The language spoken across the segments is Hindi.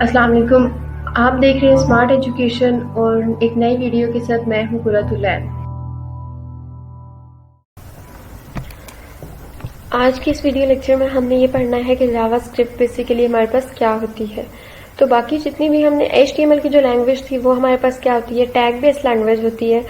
अस्सलाम वालेकुम। आप देख रहे हैं स्मार्ट एजुकेशन और एक नई वीडियो के साथ मैं हूं कुरतुलैन। आज के इस वीडियो लेक्चर में हमने ये पढ़ना है कि जावास्क्रिप्ट बेसिकली हमारे पास क्या होती है। तो बाकी जितनी भी हमने HTML की जो लैंग्वेज थी वो हमारे पास क्या होती है, टैग बेस्ड लैंग्वेज होती है।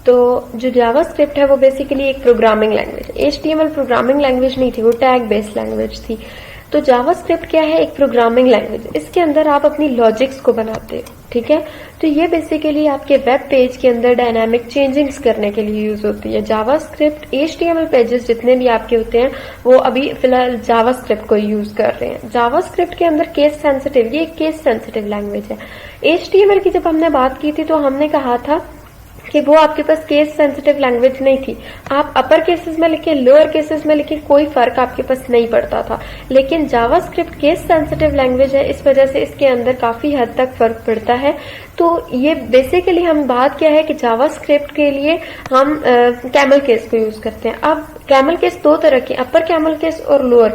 तो जो जावास्क्रिप्ट है वो बेसिकली एक programming language, HTML programming language नहीं थी, वो टैग बेस्ड लैंग्वेज थी। तो जावास्क्रिप्ट क्या है, एक प्रोग्रामिंग लैंग्वेज। इसके अंदर आप अपनी लॉजिक्स को बनाते हो, ठीक है। तो ये बेसिकली आपके वेब पेज के अंदर डायनामिक चेंजिंग्स करने के लिए यूज होती है। जावास्क्रिप्ट HTML पेजेस जितने भी आपके होते हैं वो अभी फिलहाल जावास्क्रिप्ट को यूज कर रहे हैं। जावास्क्रिप्ट के अंदर केस सेंसिटिव, ये एक केस सेंसिटिव लैंग्वेज है। HTML की जब हमने बात की थी तो हमने कहा था कि वो आपके पास केस सेंसिटिव लैंग्वेज नहीं थी। आप अपर केसेस में लिखे, लोअर केसेस में लिखे, कोई फर्क आपके पास नहीं पड़ता था। लेकिन जावास्क्रिप्ट केस सेंसिटिव लैंग्वेज है, इस वजह से इसके अंदर काफी हद तक फर्क पड़ता है। तो ये बेसिकली हम बात क्या है कि जावास्क्रिप्ट के लिए हम कैमल केस को यूज करते हैं। अब कैमल केस दो तरह के, अपर कैमल केस और लोअर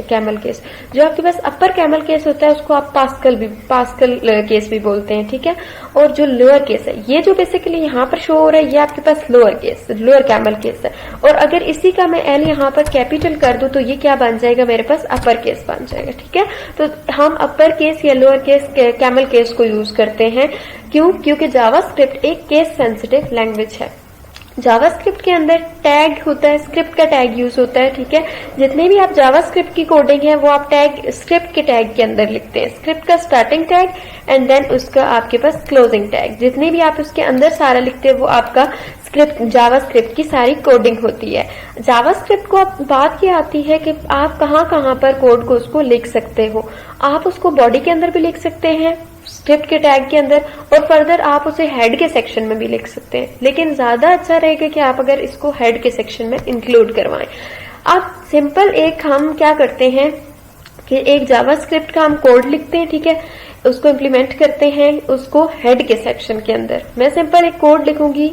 कैमल केस। जो आपके पास अपर कैमल केस होता है उसको आप पास्कल केस भी बोलते हैं, ठीक है। और जो लोअर केस है, ये जो बेसिकली यहाँ पर शो हो रहा है, ये आपके पास लोअर कैमल केस है। और अगर इसी का मैं एल यहाँ पर कैपिटल कर दूं तो ये क्या बन जाएगा, मेरे पास अपर केस बन जाएगा, ठीक है। तो हम अपर केस या लोअर केस कैमल केस को यूज करते हैं। क्यों? क्योंकि जावास्क्रिप्ट एक केस सेंसिटिव लैंग्वेज है। जावास्क्रिप्ट के अंदर टैग होता है, स्क्रिप्ट का टैग यूज होता है, ठीक है। जितने भी आप जावास्क्रिप्ट की कोडिंग है वो आप टैग स्क्रिप्ट के टैग के अंदर लिखते हैं। स्क्रिप्ट का स्टार्टिंग टैग एंड देन उसका आपके पास क्लोजिंग टैग, जितने भी आप उसके अंदर सारा लिखते हैं वो आपका जावास्क्रिप्ट की सारी कोडिंग होती है। जावास्क्रिप्ट को अब बात ये आती है कि आप कहाँ कहाँ पर कोड को उसको लिख सकते हो। आप उसको बॉडी के अंदर भी लिख सकते हैं, स्क्रिप्ट के टैग के अंदर, और फर्दर आप उसे हेड के सेक्शन में भी लिख सकते हैं। लेकिन ज्यादा अच्छा रहेगा कि आप अगर इसको हेड के सेक्शन में इंक्लूड करवाएं। अब सिंपल एक हम क्या करते हैं कि एक जावास्क्रिप्ट का हम कोड लिखते हैं, ठीक है, उसको इम्प्लीमेंट करते हैं उसको हेड के सेक्शन के अंदर। मैं सिंपल एक कोड लिखूंगी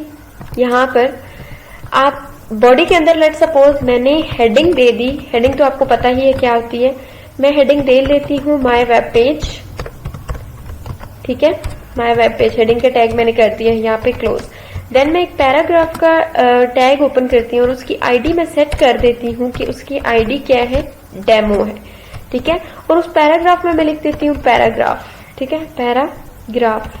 यहाँ पर। आप बॉडी के अंदर लेट सपोज मैंने हेडिंग दे दी, हेडिंग तो आपको पता ही है क्या होती है। मैं हेडिंग दे लेती हूँ माय वेब पेज, ठीक है, माय वेब पेज। हेडिंग का टैग मैंने कर दिया है यहाँ पे क्लोज। देन मैं एक पैराग्राफ का टैग ओपन करती हूँ और उसकी आईडी मैं सेट कर देती हूँ कि उसकी आईडी क्या है, डेमो है, ठीक है। और उस पैराग्राफ में मैं लिख देती हूँ पैराग्राफ, ठीक है, पैराग्राफ।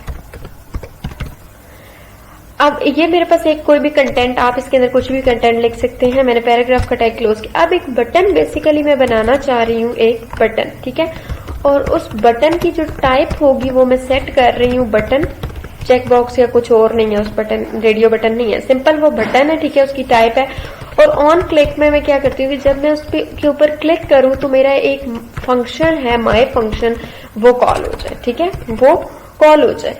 अब ये मेरे पास एक कोई भी कंटेंट, आप इसके अंदर कुछ भी कंटेंट लिख सकते हैं। मैंने पैराग्राफ का टैग क्लोज किया। अब एक बटन बेसिकली मैं बनाना चाह रही हूँ, एक बटन, ठीक है। और उस बटन की जो टाइप होगी वो मैं सेट कर रही हूँ बटन, चेक बॉक्स या कुछ और नहीं है। उस बटन रेडियो बटन नहीं है, सिंपल वो बटन है, ठीक है, उसकी टाइप है। और ऑन क्लिक में मैं क्या करती हूँ कि जब मैं उस के ऊपर क्लिक करूँ तो मेरा एक फंक्शन है माय फंक्शन, वो कॉल हो जाए, ठीक है, वो कॉल हो जाए।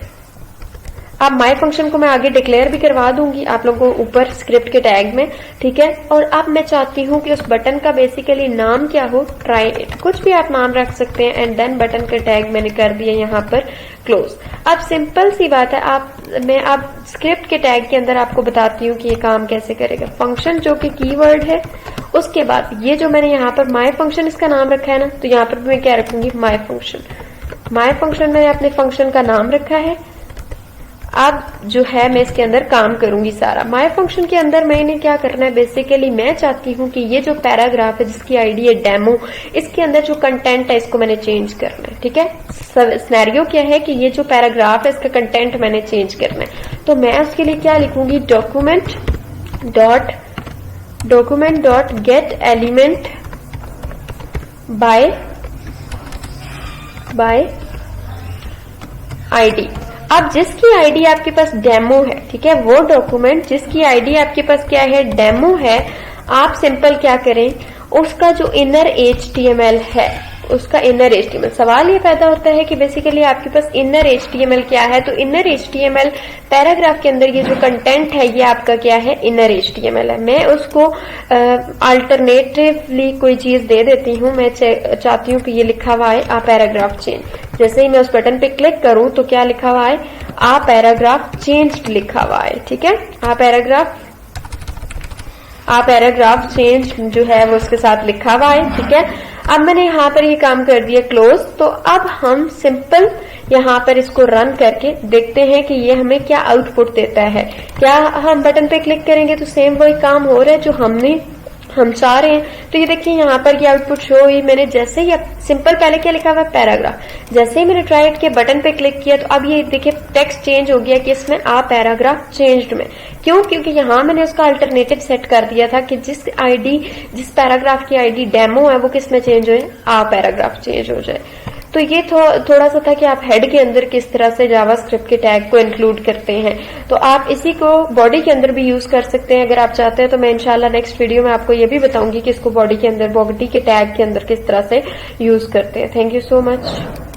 अब माय फंक्शन को मैं आगे डिक्लेयर भी करवा दूंगी आप लोगों को ऊपर स्क्रिप्ट के टैग में, ठीक है। और अब मैं चाहती हूँ कि उस बटन का बेसिकली नाम क्या हो, ट्राई इट, कुछ भी आप नाम रख सकते हैं। एंड देन बटन का टैग मैंने कर दिया यहाँ पर क्लोज। अब सिंपल सी बात है, मैं अब स्क्रिप्ट के टैग के अंदर आपको बताती हूँ कि ये काम कैसे करेगा। फंक्शन जो कि कीवर्ड है, उसके बाद ये जो मैंने यहाँ पर माय फंक्शन इसका नाम रखा है ना, तो यहाँ पर मैं क्या रखूंगी, माय फंक्शन। माय फंक्शन मैंने अपने फंक्शन का नाम रखा है। अब जो है मैं इसके अंदर काम करूंगी सारा। माय फंक्शन के अंदर मैंने क्या करना है, बेसिकली मैं चाहती हूँ कि ये जो पैराग्राफ है जिसकी आईडी है डेमो, इसके अंदर जो कंटेंट है इसको मैंने चेंज करना है, ठीक है। सिनेरियो क्या है कि ये जो पैराग्राफ है इसका कंटेंट मैंने चेंज करना है। तो मैं उसके लिए क्या लिखूंगी, document dot gate element by ID. अब जिसकी आईडी आपके पास डेमो है, ठीक है, वो डॉक्यूमेंट जिसकी आईडी आपके पास क्या है, डेमो है, आप सिंपल क्या करें, उसका जो इनर HTML है, उसका इनर HTML, सवाल ये पैदा होता है कि बेसिकली आपके पास इनर HTML क्या है। तो इनर HTML पैराग्राफ के अंदर ये जो कंटेंट है ये आपका क्या है, इनर HTML है। मैं उसको अल्टरनेटिवली कोई चीज दे देती हूँ। मैं चाहती हूँ कि ये लिखा हुआ है आ पैराग्राफ चेंज। जैसे ही मैं उस बटन पे क्लिक करूं तो क्या लिखा हुआ है, आ पैराग्राफ चेंज लिखा हुआ है, ठीक है। आ पैराग्राफ चेंज जो है वो उसके साथ लिखा हुआ है, ठीक है। अब मैंने यहाँ पर ये काम कर दिया क्लोज। तो अब हम सिंपल यहाँ पर इसको रन करके देखते हैं कि ये हमें क्या आउटपुट देता है। क्या हम बटन पे क्लिक करेंगे तो सेम वही काम हो रहा है जो हम चाह रहे हैं। तो ये देखिए यहाँ पर ये आउटपुट शो हुई। मैंने जैसे ही सिंपल पहले क्या लिखा हुआ है पैराग्राफ, जैसे ही मैंने ट्राई के बटन पे क्लिक किया तो अब ये देखिए टेक्स्ट चेंज हो गया कि इसमें आ पैराग्राफ चेंज्ड में। क्यों? क्योंकि यहाँ मैंने उसका अल्टरनेटिव सेट कर दिया था कि जिस पैराग्राफ की आईडी डेमो है वो किस में चेंज हो, आ पैराग्राफ चेंज हो जाए। तो ये थोड़ा सा था कि आप हेड के अंदर किस तरह से जावास्क्रिप्ट के टैग को इंक्लूड करते हैं। तो आप इसी को बॉडी के अंदर भी यूज कर सकते हैं अगर आप चाहते हैं। तो मैं इंशाल्लाह नेक्स्ट वीडियो में आपको ये भी बताऊंगी कि इसको बॉडी के अंदर, बॉडी के टैग के अंदर किस तरह से यूज करते हैं। Thank you so much.